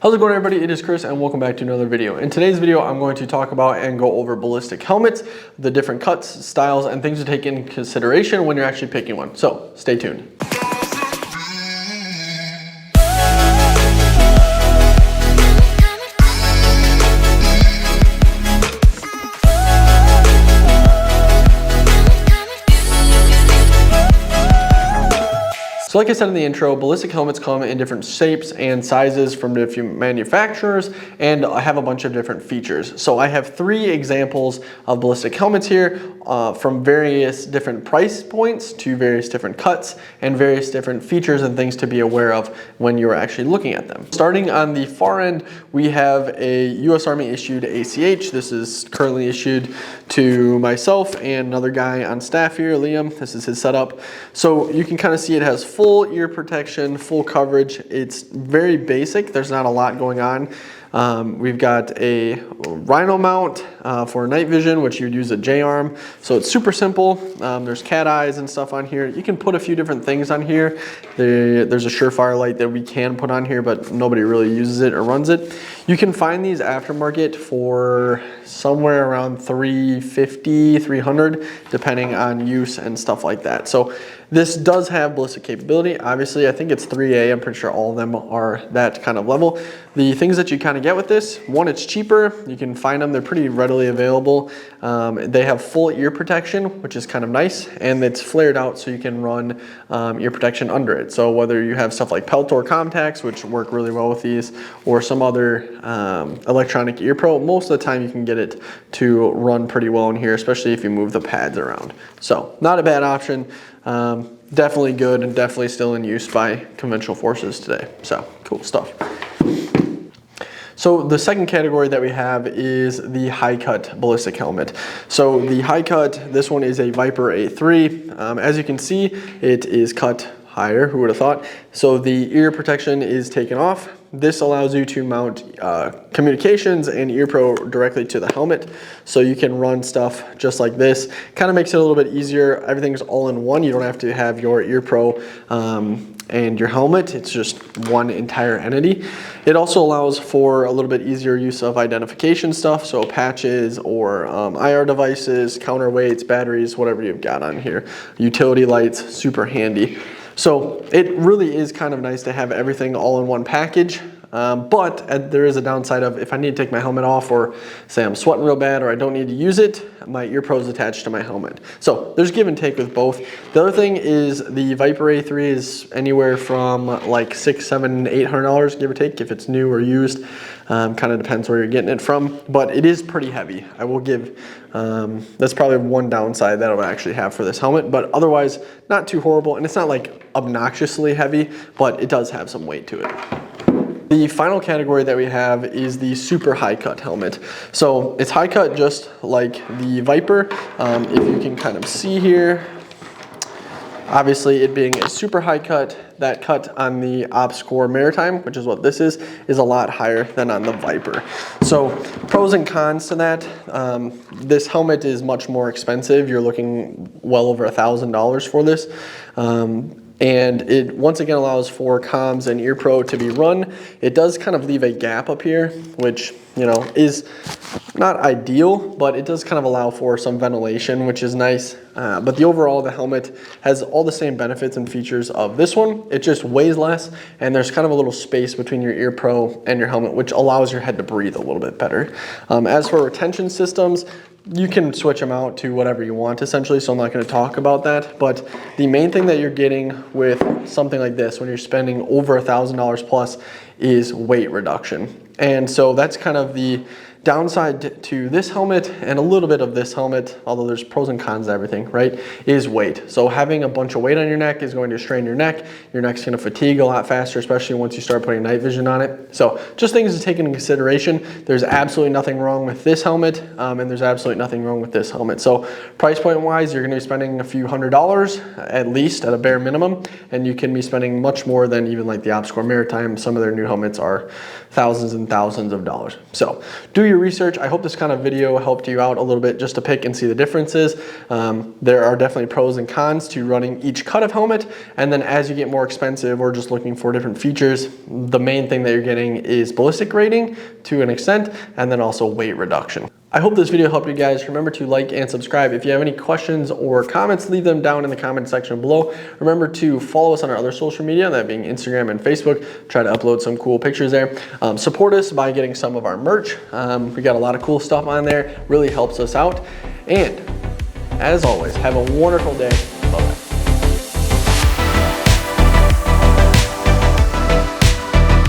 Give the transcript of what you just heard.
How's it going, everybody? It is Chris and welcome back to another video. In today's video, I'm going to talk about and go over ballistic helmets, the different cuts, styles, and things to take into consideration when you're actually picking one. So stay tuned. So like I said in the intro, ballistic helmets come in different shapes and sizes from different manufacturers and have a bunch of different features. So I have three examples of ballistic helmets here from various different price points to various different cuts and various different features and things to be aware of when you're actually looking at them. Starting on the far end, we have a US Army issued ACH. This is currently issued to myself and another guy on staff here, Liam. This is his setup. So you can kind of see it has full ear protection, full coverage. It's very basic. There's not a lot going on. We've got a rhino mount for night vision, which you'd use a J-arm. So it's super simple. There's cat eyes and stuff on here. You can put a few different things on here. There's a Surefire light that we can put on here, but nobody really uses it or runs it. You can find these aftermarket for somewhere around $350, $300, depending on use and stuff like that. So this does have ballistic capability. Obviously, I think it's 3A. I'm pretty sure all of them are that kind of level. The things that you kind of get with this, one, it's cheaper. You can find them. They're pretty readily available. They have full ear protection, which is kind of nice, and it's flared out so you can run ear protection under it. So whether you have stuff like Peltor contacts, which work really well with these, or some other electronic ear pro, most of the time you can get it to run pretty well in here, especially if you move the pads around. So not a bad option. Definitely good and definitely still in use by conventional forces today. So cool stuff. So the second category that we have is the high cut ballistic helmet. So the high cut, this one is a Viper A3. As you can see, it is cut higher, who would have thought? So the ear protection is taken off. This allows you to mount communications and ear pro directly to the helmet. So you can run stuff just like this. Kind of makes it a little bit easier. Everything's all in one. You don't have to have your ear pro and your helmet. It's just one entire entity. It also allows for a little bit easier use of identification stuff. So patches or IR devices, counterweights, batteries, whatever you've got on here. Utility lights, super handy. So it really is kind of nice to have everything all in one package, but there is a downside of if I need to take my helmet off, or say I'm sweating real bad or I don't need to use it, my ear pro is attached to my helmet. So there's give and take with both. The other thing is the Viper A3 is anywhere from like $600, $700, $800, give or take, if it's new or used. Kind of depends where you're getting it from, but it is pretty heavy. I will give, that's probably one downside that I would actually have for this helmet, but otherwise not too horrible. And it's not like obnoxiously heavy, but it does have some weight to it. The final category that we have is the super high cut helmet. So it's high cut just like the Viper. If you can kind of see here, obviously it being a super high cut, that cut on the OpsCore Maritime, which is what this is a lot higher than on the Viper. So pros and cons to that. This helmet is much more expensive. You're looking well over $1,000 for this. And it once again allows for comms and ear pro to be run. It does kind of leave a gap up here, which, you know, is not ideal, but it does kind of allow for some ventilation, which is nice. But the overall, the helmet has all the same benefits and features of this one. It just weighs less, and there's kind of a little space between your ear pro and your helmet, which allows your head to breathe a little bit better. As for retention systems, you can switch them out to whatever you want essentially, so I'm not going to talk about that. But the main thing that you're getting with something like this when you're spending over $1,000 plus is weight reduction. And so that's kind of the downside to this helmet, and a little bit of this helmet, although there's pros and cons to everything, right, is weight. So having a bunch of weight on your neck is going to strain your neck. Your neck's going to fatigue a lot faster, especially once you start putting night vision on it. So just things to take into consideration. There's absolutely nothing wrong with this helmet, and there's absolutely nothing wrong with this helmet. So price point wise, you're going to be spending a few $100s at least at a bare minimum, and you can be spending much more than even like the OpsCore Maritime. Some of their new helmets are thousands and thousands of dollars. So do your your research. I hope this kind of video helped you out a little bit just to pick and see the differences. There are definitely pros and cons to running each cut of helmet, and then as you get more expensive or just looking for different features, the main thing that you're getting is ballistic rating to an extent, and then also weight reduction. I hope this video helped you guys. Remember to like and subscribe. If you have any questions or comments, leave them down in the comment section below. Remember to follow us on our other social media, that being Instagram and Facebook. Try to upload some cool pictures there. Support us by getting some of our merch. We got a lot of cool stuff on there. Really helps us out. And as always, have a wonderful day. Bye-bye.